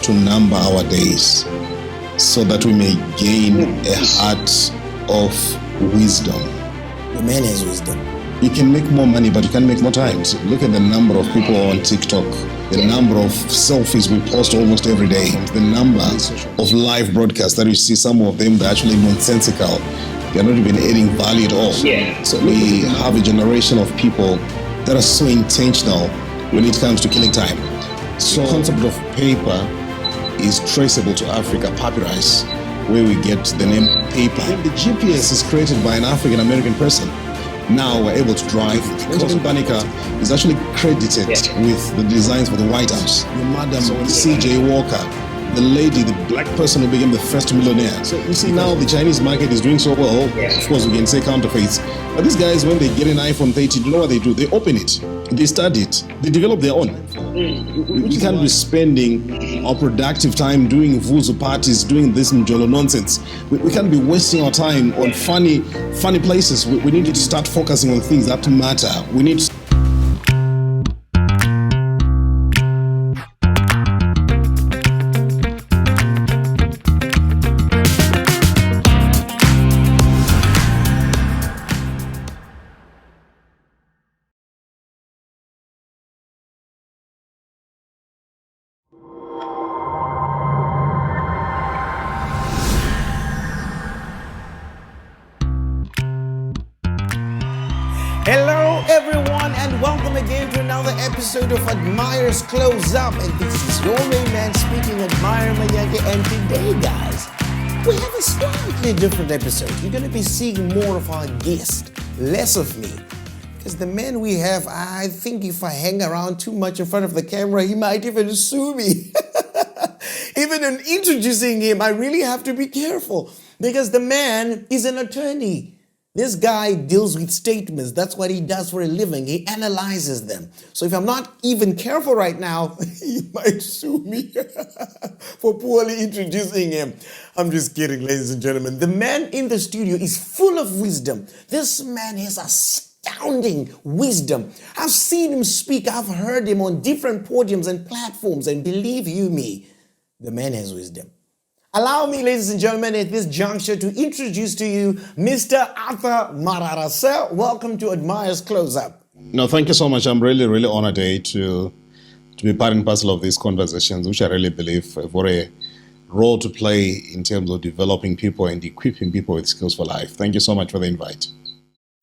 to number our days, so that we may gain a heart of wisdom. The man has wisdom. You can make more money, but you can't make more time. So look at the number of people on TikTok, the number of selfies we post almost every day, the number of live broadcasts that you see. Some of them, they're actually nonsensical. They're not even adding value at all. So we have a generation of people that are so intentional when it comes to killing time. So the concept of paper is traceable to Africa, papyrus, where we get the name paper. And the GPS is created by an African American person. Now we're able to drive. Benjamin Banneker is actually credited with the designs for the White House. Your madam, C.J. Walker, the lady, the black person who became the first millionaire. So you see now the Chinese market is doing so well. Of course, we can say counterfeits. But these guys, when they get an iPhone 30, you know what they do? They open it, they study it, they develop their own. We can't be spending our productive time doing vuzo parties, doing this Njolo nonsense. We can't be wasting our time on funny places. We need to start focusing on things that matter. We need to Hello everyone, and welcome again to another episode of Admire's Close Up. And this is your main man speaking, Admire Mayake. And today, guys, we have a slightly different episode. You're going to be seeing more of our guest, less of me. Because the man we have, I think if I hang around too much in front of the camera, he might even sue me. Even in introducing him, I really have to be careful. Because the man is an attorney. This guy deals with statements. That's what he does for a living. He analyzes them. So if I'm not even careful right now, he might sue me for poorly introducing him. I'm just kidding, ladies and gentlemen. The man in the studio is full of wisdom. This man has astounding wisdom. I've seen him speak. I've heard him on different podiums and platforms. And believe you me, the man has wisdom. Allow me, ladies and gentlemen, at this juncture to introduce to you Mr. Arthur Marara. Sir, welcome to Admire's Close-Up. No, thank you so much. I'm really honored to be part and parcel of these conversations, which I really believe have a role to play in terms of developing people and equipping people with skills for life. Thank you so much for the invite.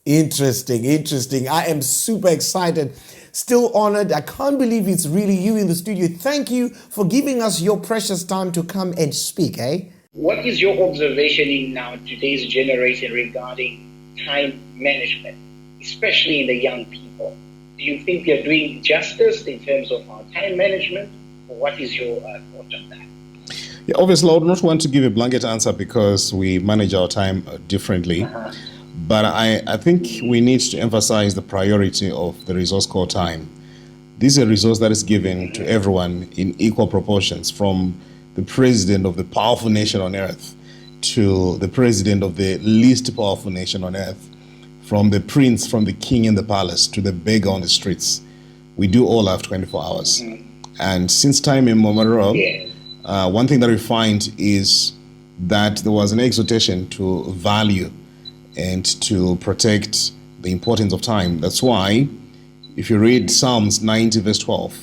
Interesting. I am super excited. Still honored. I can't believe it's really you in the studio. Thank you for giving us your precious time to come and speak, What is your observation in now today's generation regarding time management, especially in the young people? Do you think we are doing justice in terms of our time management, or what is your thought on that? Yeah, obviously, I would not want to give a blanket answer because we manage our time differently. But I think we need to emphasize the priority of the resource called time. This is a resource that is given to everyone in equal proportions, from the president of the powerful nation on earth to the president of the least powerful nation on earth, from the prince, from the king in the palace to the beggar on the streets. We do all have 24 hours. And since time immemorial, one thing that we find is that there was an exhortation to value and to protect the importance of time. That's why, if you read Psalms 90 verse 12,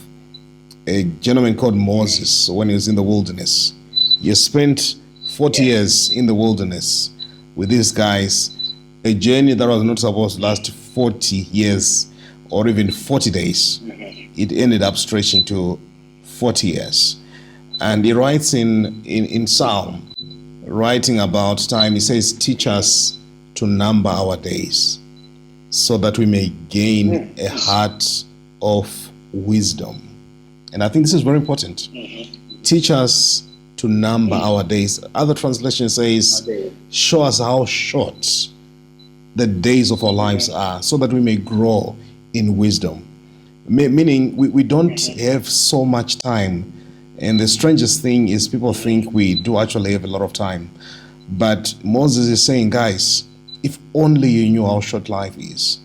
a gentleman called Moses, when he was in the wilderness, he spent 40 years in the wilderness with these guys, a journey that was not supposed to last 40 years or even 40 days. It ended up stretching to 40 years. And he writes in Psalm, writing about time, he says, teach us to number our days, so that we may gain a heart of wisdom. And I think this is very important. Teach us to number our days. Other translation says, show us how short the days of our lives are, so that we may grow in wisdom. Meaning, we don't have so much time. And the strangest thing is people think we do actually have a lot of time. But Moses is saying, guys, if only you knew how short life is,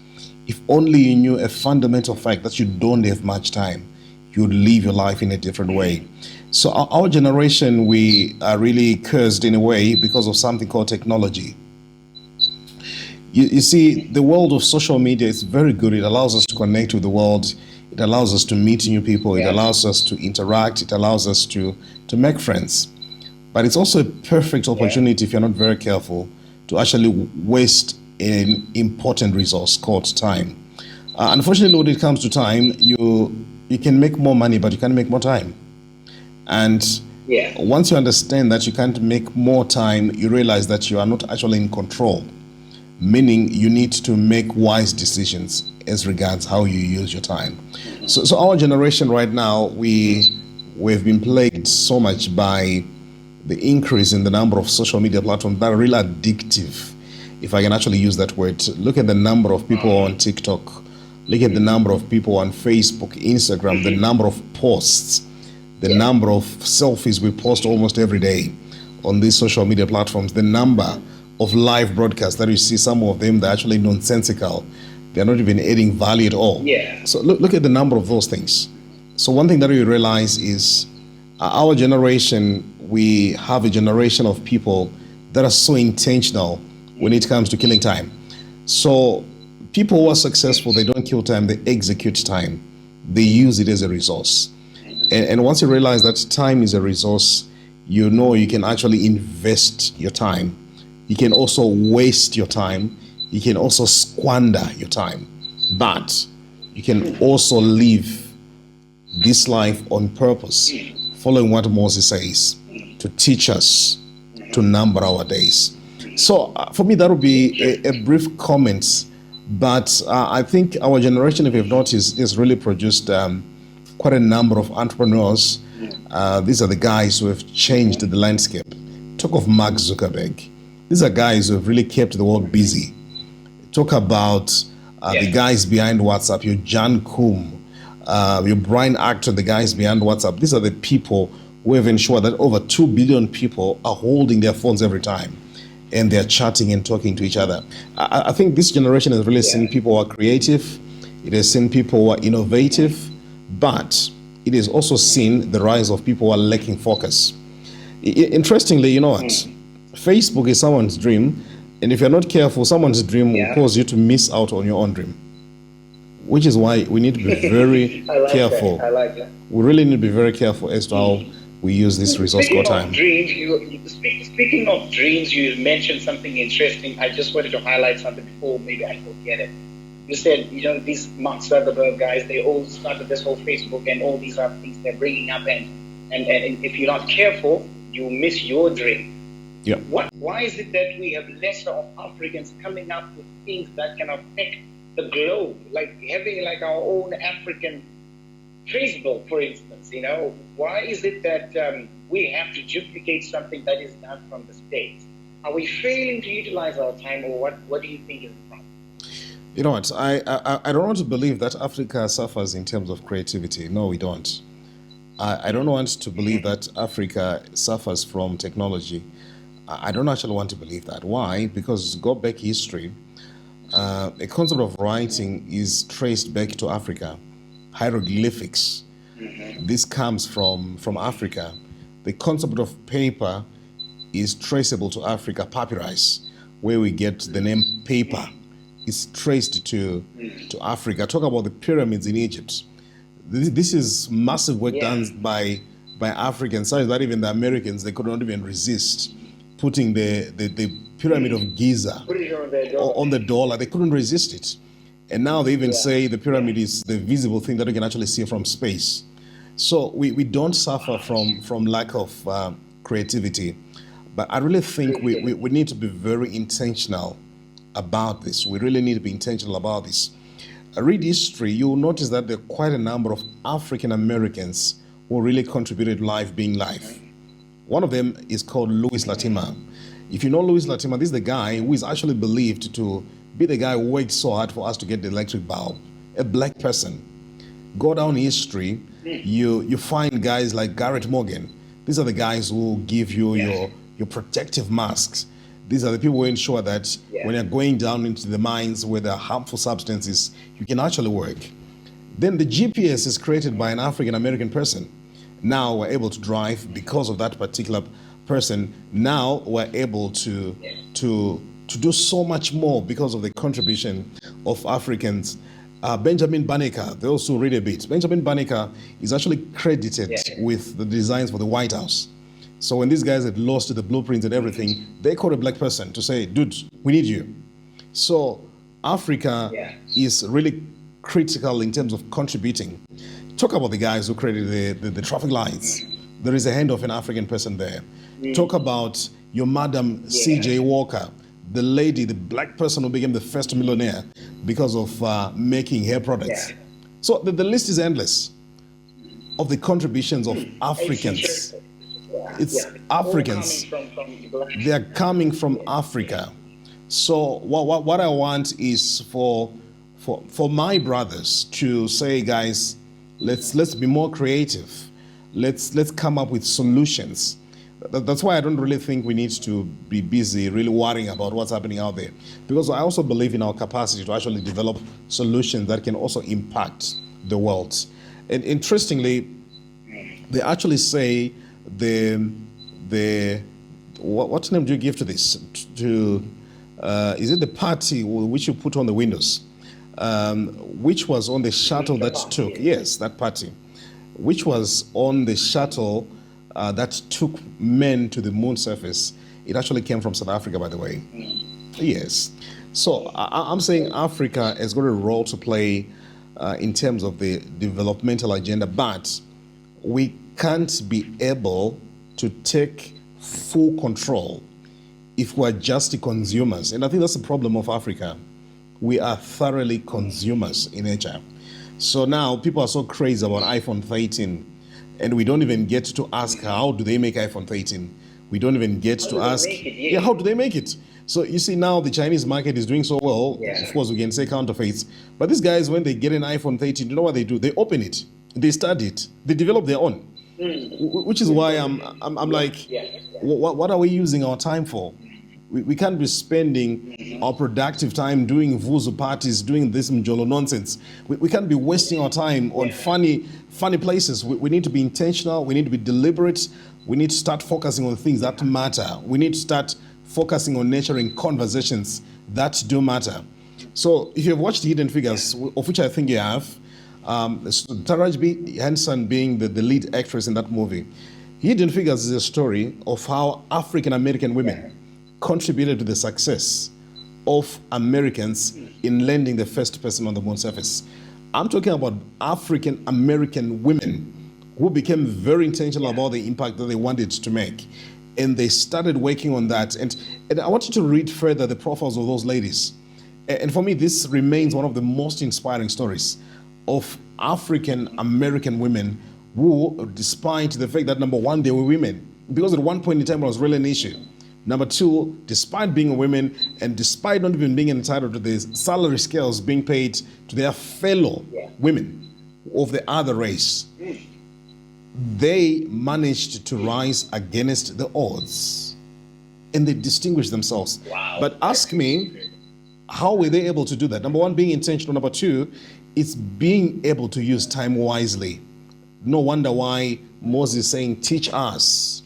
if only you knew a fundamental fact that you don't have much time, you would live your life in a different way. So our generation, we are really cursed in a way because of something called technology. You see, the world of social media is very good. It allows us to connect with the world. It allows us to meet new people. It allows us to interact. It allows us to make friends. But it's also a perfect opportunity, if you're not very careful, to actually waste an important resource called time. Unfortunately, when it comes to time, you can make more money, but you can't make more time. And once you understand that you can't make more time, you realize that you are not actually in control, meaning you need to make wise decisions as regards how you use your time. So our generation right now, we've been plagued so much by the increase in the number of social media platforms that are really addictive, if I can actually use that word. Look at the number of people on TikTok. Look at the number of people on Facebook, Instagram, the number of posts, the number of selfies we post almost every day on these social media platforms, the number of live broadcasts that you see, some of them, they're actually nonsensical. They're not even adding value at all. So look at the number of those things. So one thing that we realize is our generation, we have a generation of people that are so intentional when it comes to killing time. So people who are successful, they don't kill time, they execute time. They use it as a resource. And once you realize that time is a resource, you know you can actually invest your time. You can also waste your time. You can also squander your time. But you can also live this life on purpose, following what Moses says, to teach us to number our days. So for me, that would be a brief comment. But I think our generation, if you've noticed, has really produced quite a number of entrepreneurs. These are the guys who have changed the landscape. Talk of Mark Zuckerberg. These are guys who have really kept the world busy. Talk about the guys behind WhatsApp, your John Coom, your Brian Acton, the guys behind WhatsApp. These are the people who have ensured that over 2 billion people are holding their phones every time and they're chatting and talking to each other. I think this generation has really seen people who are creative. It has seen people who are innovative, but it has also seen the rise of people who are lacking focus. Interestingly, you know what? Facebook is someone's dream, and if you're not careful, someone's dream will cause you to miss out on your own dream. Which is why we need to be very careful. I like that. We really need to be very careful as to how we use this resource called time. Speaking of dreams, you mentioned something interesting. I just wanted to highlight something before maybe I forget it. You said, these Mark Zuckerberg guys, they all started this whole Facebook and all these other things they're bringing up, and if you're not careful, you miss your dream. Yeah. Why is it that we have lesser of Africans coming up with things that can affect the globe, like having like our own African Facebook, for instance? Why is it that we have to duplicate something that is done from the States? Are we failing to utilize our time, or what do you think is the problem? You know what? I don't want to believe that Africa suffers in terms of creativity. No, we don't. I don't want to believe that Africa suffers from technology. I don't actually want to believe that. Why? Because go back history, a concept of writing is traced back to Africa. Hieroglyphics. This comes from Africa. The concept of paper is traceable to Africa. Papyrus, where we get the name paper, is traced to Africa. Talk about the pyramids in Egypt. This is massive work done by Africans, such that even the Americans, they could not even resist putting the pyramid of Giza on the dollar. They couldn't resist it. And now they even say the pyramid is the visible thing that you can actually see from space. So we don't suffer from lack of creativity. But I really think we need to be very intentional about this. We really need to be intentional about this. Read history, you'll notice that there are quite a number of African Americans who really contributed life being life. One of them is called Louis Latimer. If you know Louis Latimer, this is the guy who is actually believed to be the guy who worked so hard for us to get the electric bulb. A black person. Go down history, you find guys like Garrett Morgan. These are the guys who give you your protective masks. These are the people who ensure that when you're going down into the mines where there are harmful substances, you can actually work. Then the GPS is created by an African American person. Now we're able to drive because of that particular person. Now we're able to do so much more because of the contribution of Africans. Benjamin Banneker, those who read a bit, Benjamin Banneker is actually credited with the designs for the White House. So when these guys had lost the blueprints and everything, they called a black person to say, dude, we need you. So Africa is really critical in terms of contributing. Talk about the guys who created the traffic lights. There is a hand of an African person there. Talk about your Madam C.J. Walker, the lady, the black person who became the first millionaire because of making hair products. So the list is endless of the contributions of Africans. It's Africans. They are coming from Africa. So what I want is for my brothers to say, guys, let's be more creative. Let's come up with solutions. That's why I don't really think we need to be busy really worrying about what's happening out there, because I also believe in our capacity to actually develop solutions that can also impact the world. And interestingly, they actually say what name do you give to this? Is it the party which you put on the windows, which was on the shuttle that took? Yes, that party, which was on the shuttle that took men to the moon surface. It actually came from South Africa, by the way. Yes. So I'm saying Africa has got a role to play in terms of the developmental agenda, but we can't be able to take full control if we're just consumers. And I think that's the problem of Africa. We are thoroughly consumers in nature. So now people are so crazy about iPhone 13, and we don't even get to ask how do they make iPhone 13. We don't even get to ask, how do they make it? So you see now the Chinese market is doing so well. Of course, we can say counterfeits. But these guys, when they get an iPhone 13, you know what they do? They open it, they study it, they develop their own. Which is why I'm like, what are we using our time for? We can't be spending our productive time doing vuzu parties, doing this mjolo nonsense. We can't be wasting our time on funny places. We need to be intentional. We need to be deliberate. We need to start focusing on things that matter. We need to start focusing on nurturing conversations that do matter. So if you've watched Hidden Figures, of which I think you have, Taraji Henson being the lead actress in that movie, Hidden Figures is a story of how African American women contributed to the success of Americans in landing the first person on the moon surface. I'm talking about African American women who became very intentional about the impact that they wanted to make. And they started working on that. And I want you to read further the profiles of those ladies. And for me, this remains one of the most inspiring stories of African American women who, despite the fact that, number one, they were women, because at one point in time it was really an issue. Number two, despite being women and despite not even being entitled to the salary scales being paid to their fellow women of the other race, they managed to rise against the odds and they distinguished themselves. But ask me, how were they able to do that? Number one, being intentional. Number two, it's being able to use time wisely. No wonder why Moses is saying, teach us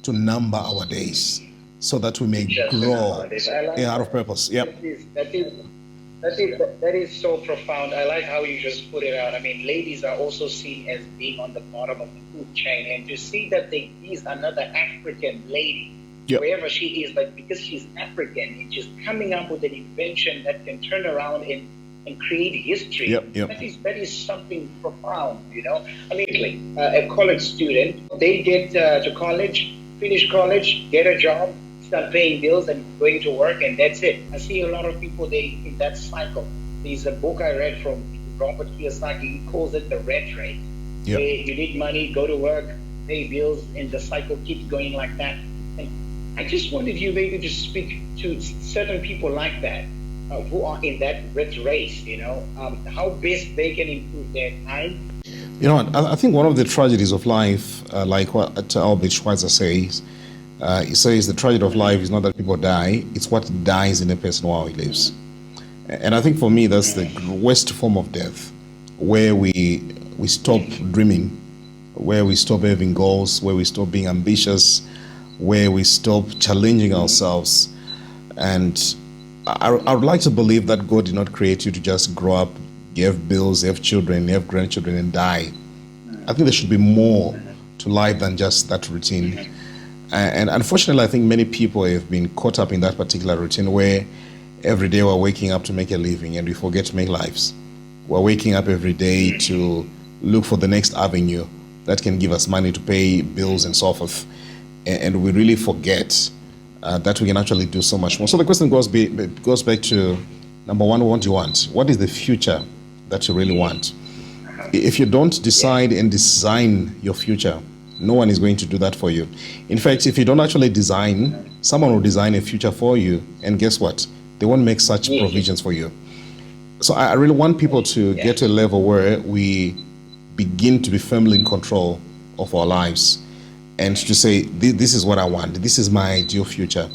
to number our days, so that we may grow out of purpose. Yep. That is so profound. I like how you just put it out. I mean, ladies are also seen as being on the bottom of the food chain, and to see that there is another African lady, wherever she is, but because she's African, and just coming up with an invention that can turn around and create history. That is something profound, you know. I mean, a college student, they get to college, finish college, get a job, start paying bills and going to work, and that's it. I see a lot of people, they in that cycle. There's a book I read from Robert Kiyosaki. He calls it the rat race. You need money, go to work, pay bills, and the cycle keeps going like that. And I just wanted you maybe to speak to certain people like that, who are in that rat race, you know, how best they can improve their time. You know what, I think one of the tragedies of life, like what Albert Schweitzer says, he says the tragedy of life is not that people die, it's what dies in a person while he lives. And I think for me, that's the worst form of death, where we stop dreaming, where we stop having goals, where we stop being ambitious, where we stop challenging ourselves. And I would like to believe that God did not create you to just grow up, have bills, have children, have grandchildren, and die. I think there should be more to life than just that routine. And unfortunately, I think many people have been caught up in that particular routine where every day we're waking up to make a living and we forget to make lives. We're waking up every day to look for the next avenue that can give us money to pay bills and so forth. And we really forget that we can actually do so much more. So the question goes back to, number one, what do you want? What is the future that you really want? If you don't decide and design your future, no one is going to do that for you. In fact, if you don't actually design, someone will design a future for you, and guess what? They won't make such provisions for you. So I really want people to get to a level where we begin to be firmly in control of our lives and to say, this is what I want. This is my ideal future.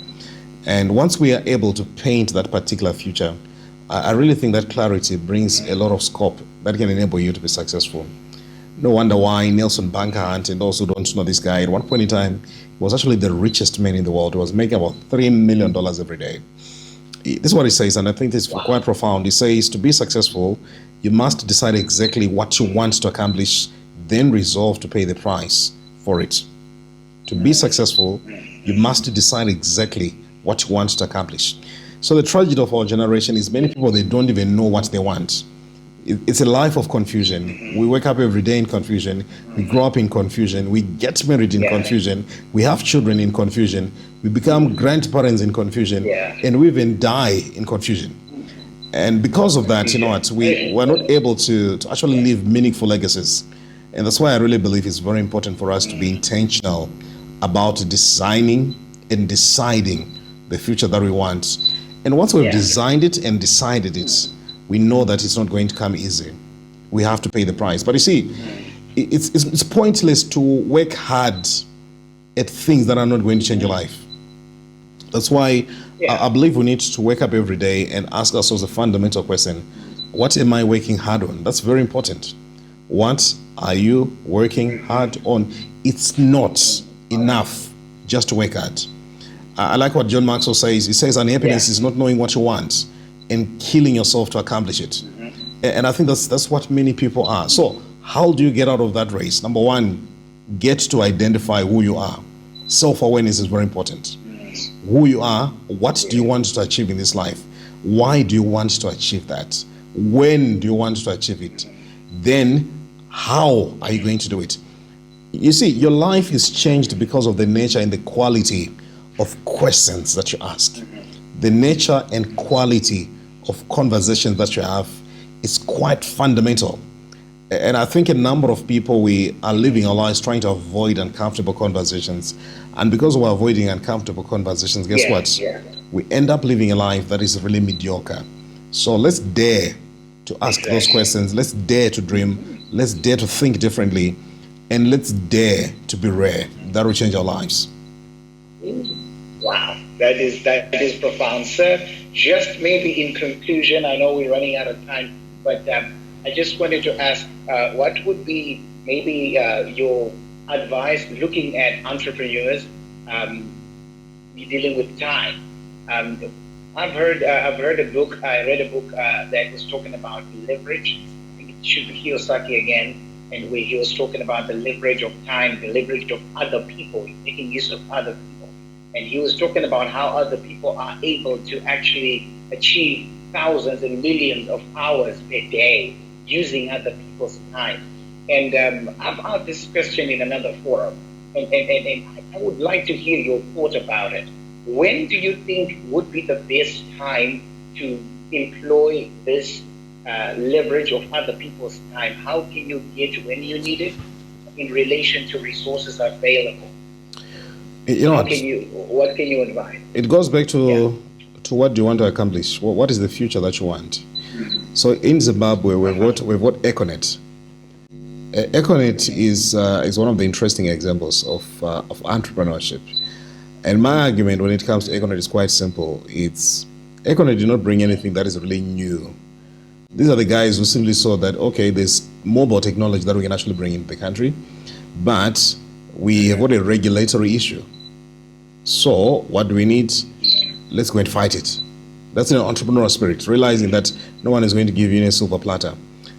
And once we are able to paint that particular future, I really think that clarity brings a lot of scope that can enable you to be successful. No wonder why Nelson Bankhart, and those who don't know this guy, at one point in time, he was actually the richest man in the world. He was making about $3 million every day. This is what he says, and I think this is quite profound. He says, to be successful, you must decide exactly what you want to accomplish, then resolve to pay the price for it. To be successful, you must decide exactly what you want to accomplish. So the tragedy of our generation is many people, they don't even know what they want. It's a life of confusion. We wake up every day in confusion. We grow up in confusion. We get married in confusion. We have children in confusion. We become grandparents in confusion. And we even die in confusion. And because of that, you know what, we're not able to actually leave meaningful legacies. And that's why I really believe it's very important for us to be intentional about designing and deciding the future that we want. And once we've designed it and decided it, we know that it's not going to come easy. We have to pay the price. But you see, it's pointless to work hard at things that are not going to change your life. That's why I believe we need to wake up every day and ask ourselves a fundamental question. What am I working hard on? That's very important. What are you working hard on? It's not enough just to work hard. I like what John Maxwell says. He says unhappiness is not knowing what you want and killing yourself to accomplish it. And I think that's what many people are. So how do you get out of that race? Number one, get to identify who you are. Self-awareness is very important. Who you are, what do you want to achieve in this life? Why do you want to achieve that? When do you want to achieve it? Then how are you going to do it? You see, your life is changed because of the nature and the quality of questions that you ask. The nature and quality of conversations that you have is quite fundamental. And I think a number of people, we are living our lives trying to avoid uncomfortable conversations. And because we're avoiding uncomfortable conversations, guess what? We end up living a life that is really mediocre. So let's dare to ask those questions. Let's dare to dream. Let's dare to think differently. And let's dare to be rare. That will change our lives. Wow, that is profound, sir. Just maybe in conclusion, I know we're running out of time, but I just wanted to ask, what would be maybe your advice looking at entrepreneurs dealing with time? I've read a book that was talking about leverage. I think it should be Kiyosaki again, and where he was talking about the leverage of time, the leverage of other people, making use of other people. And he was talking about how other people are able to actually achieve thousands and millions of hours per day using other people's time. And I've asked this question in another forum, and I would like to hear your thought about it. When do you think would be the best time to employ this leverage of other people's time? How can you get when you need it in relation to resources available? You know, what can you advise? It goes back to what do you want to accomplish? What is the future that you want? So in Zimbabwe, we've got Econet. Econet is one of the interesting examples of entrepreneurship. And my argument when it comes to Econet is quite simple. Econet did not bring anything that is really new. These are the guys who simply saw that, okay, there's mobile technology that we can actually bring into the country, but we have got a regulatory issue. So what do we need? Let's go and fight it. That's an entrepreneurial spirit, realizing that no one is going to give you a silver platter.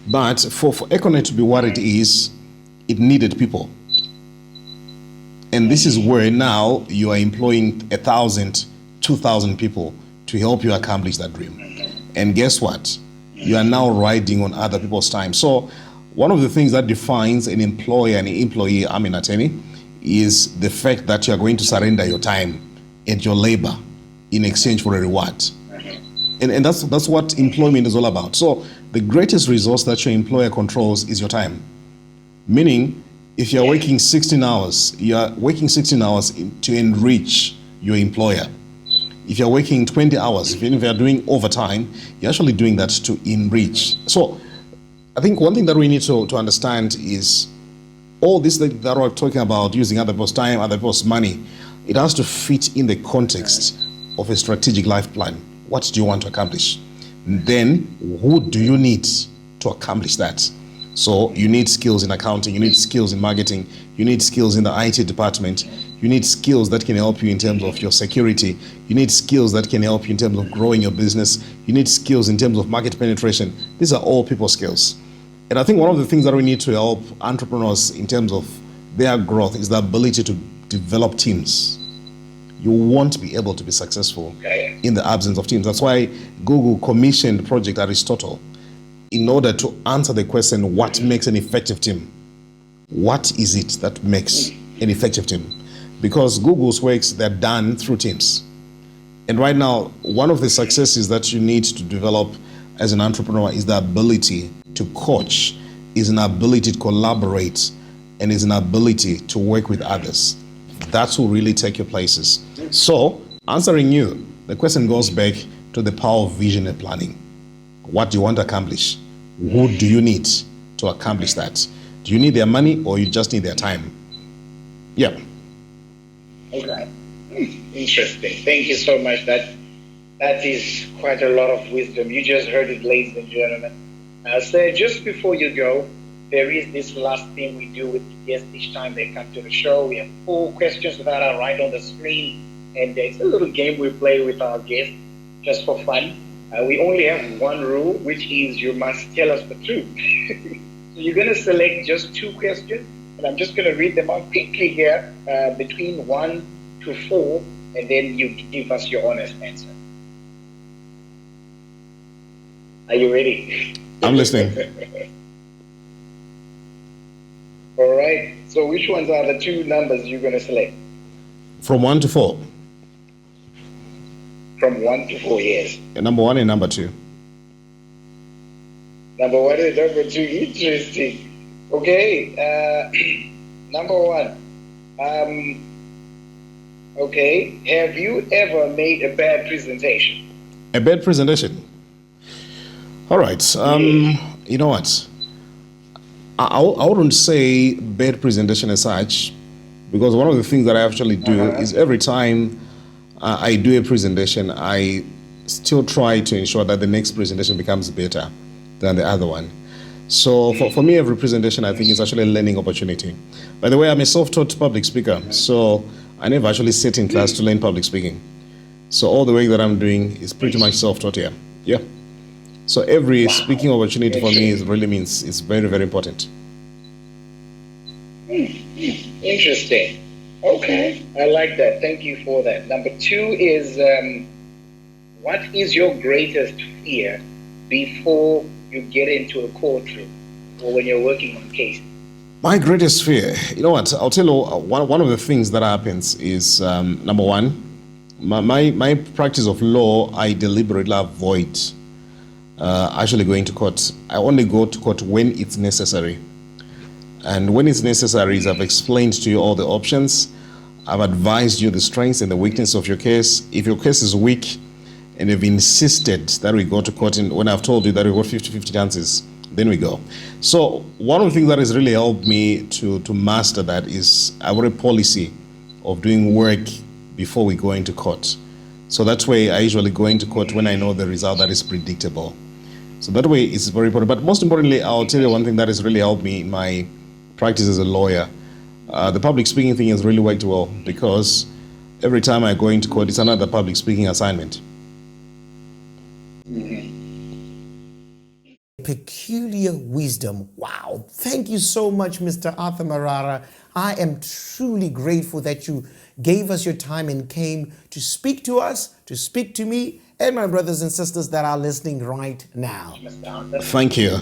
But for Econet to be what it is, it needed people. And this is where now you are employing 1,000, 2,000 people to help you accomplish that dream. And guess what? You are now riding on other people's time. So one of the things that defines an employer and an employee, I'm an attorney, is the fact that you are going to surrender your time and your labor in exchange for a reward. And that's what employment is all about. So the greatest resource that your employer controls is your time. Meaning, if you're working 16 hours, you are working 16 hours to enrich your employer. If you're working 20 hours, if you're doing overtime, you're actually doing that to enrich. So I think one thing that we need to understand is all this that we're talking about, using other people's time, other people's money, it has to fit in the context of a strategic life plan. What do you want to accomplish? Then who do you need to accomplish that? So you need skills in accounting, you need skills in marketing, you need skills in the IT department, you need skills that can help you in terms of your security, you need skills that can help you in terms of growing your business, you need skills in terms of market penetration. These are all people skills. And I think one of the things that we need to help entrepreneurs in terms of their growth is the ability to develop teams. You won't be able to be successful in the absence of teams. That's why Google commissioned Project Aristotle in order to answer the question, what makes an effective team? What is it that makes an effective team? Because Google's works, they're done through teams. And right now, one of the successes that you need to develop as an entrepreneur is the ability to coach, is an ability to collaborate, and is an ability to work with others. That will really take you places. So, answering you, the question goes back to the power of vision and planning. What do you want to accomplish? Who do you need to accomplish that? Do you need their money or you just need their time? Yeah. Okay. Interesting. Thank you so much. That is quite a lot of wisdom. You just heard it, ladies and gentlemen. So just before you go, there is this last thing we do with the guests each time they come to the show. We have 4 questions that are right on the screen, and it's a little game we play with our guests just for fun. We only have one rule, which is you must tell us the truth. So you're going to select just 2 questions, and I'm just going to read them out quickly here, between 1 to 4, and then you give us your honest answer. Are you ready? I'm listening. All right. So which ones are the 2 numbers you're going to select? From 1 to 4. From 1 to 4 years. Number 1 and number 2. Number 1 and number 2. Interesting. Okay. Number 1. Okay. Have you ever made a bad presentation? A bad presentation? All right. You know what? I wouldn't say bad presentation as such, because one of the things that I actually do is every time I do a presentation, I still try to ensure that the next presentation becomes better than the other one. So for me, every presentation, I think, is actually a learning opportunity. By the way, I'm a self-taught public speaker, so I never actually sit in class to learn public speaking. So all the work that I'm doing is pretty much self-taught here. Yeah. So every speaking opportunity for me really means it's very, very important. Interesting. Okay, I like that. Thank you for that. Number 2 is, what is your greatest fear before you get into a courtroom or when you're working on cases? My greatest fear, you know what? I'll tell you, one of the things that happens is, number 1, my practice of law, I deliberately avoid actually going to court. I only go to court when it's necessary. And when it's necessary, is I've explained to you all the options. I've advised you the strengths and the weakness of your case. If your case is weak and you've insisted that we go to court, and when I've told you that we've got 50-50 chances, then we go. So one of the things that has really helped me to master that is our policy of doing work before we go into court. So that's why I usually go into court when I know the result that is predictable. So that way it's very important. But most importantly, I'll tell you one thing that has really helped me in my practice as a lawyer. The public speaking thing has really worked well, because every time I go into court, it's another public speaking assignment. Peculiar wisdom. Wow. Thank you so much, Mr. Arthur Marara. I am truly grateful that you gave us your time and came to speak to us, to speak to me, and my brothers and sisters that are listening right now. Thank you.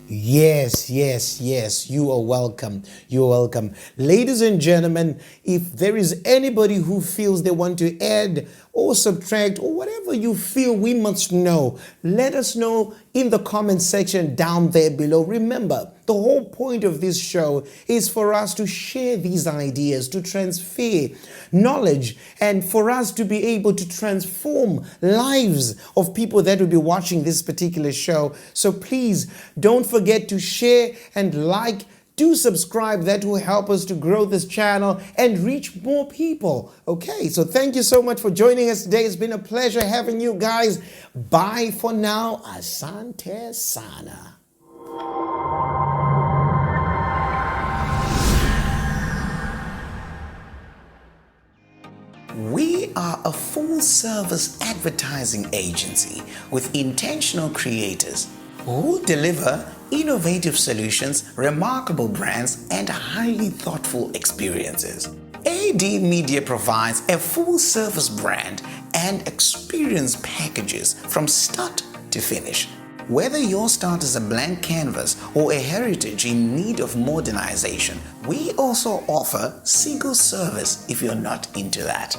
Yes, yes, yes. You are welcome. You are welcome. Ladies and gentlemen, if there is anybody who feels they want to add or subtract or whatever you feel we must know, let us know in the comment section down there below. Remember, the whole point of this show is for us to share these ideas, to transfer knowledge, and for us to be able to transform lives of people that will be watching this particular show. So please don't forget to share and like. Do subscribe. That will help us to grow this channel and reach more people. Okay, so thank you so much for joining us today. It's been a pleasure having you guys. Bye for now. Asante sana. We are a full-service advertising agency with intentional creators who deliver innovative solutions, remarkable brands, and highly thoughtful experiences. AD Media provides a full-service brand and experience packages from start to finish. Whether your start is a blank canvas or a heritage in need of modernization, we also offer single service if you're not into that.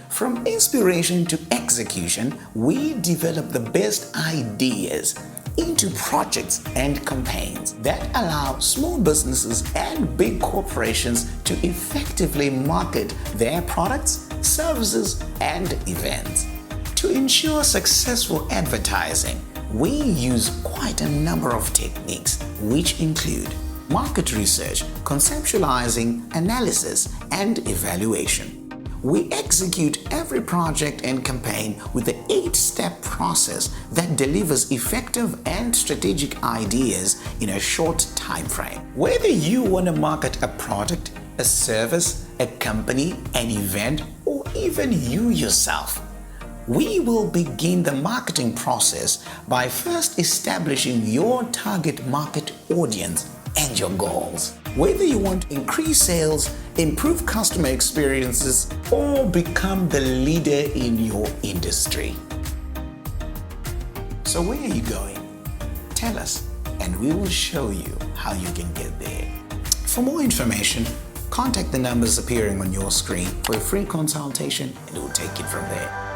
From inspiration to execution, we develop the best ideas into projects and campaigns that allow small businesses and big corporations to effectively market their products, services, and events. To ensure successful advertising, we use quite a number of techniques, which include market research, conceptualizing, analysis, and evaluation. We execute every project and campaign with the 8-step process that delivers effective and strategic ideas in a short time frame. Whether you want to market a product, a service, a company, an event, or even you yourself, we will begin the marketing process by first establishing your target market audience and your goals. Whether you want to increase sales, improve customer experiences, or become the leader in your industry. So where are you going? Tell us, and we will show you how you can get there. For more information, contact the numbers appearing on your screen for a free consultation, and we'll take it from there.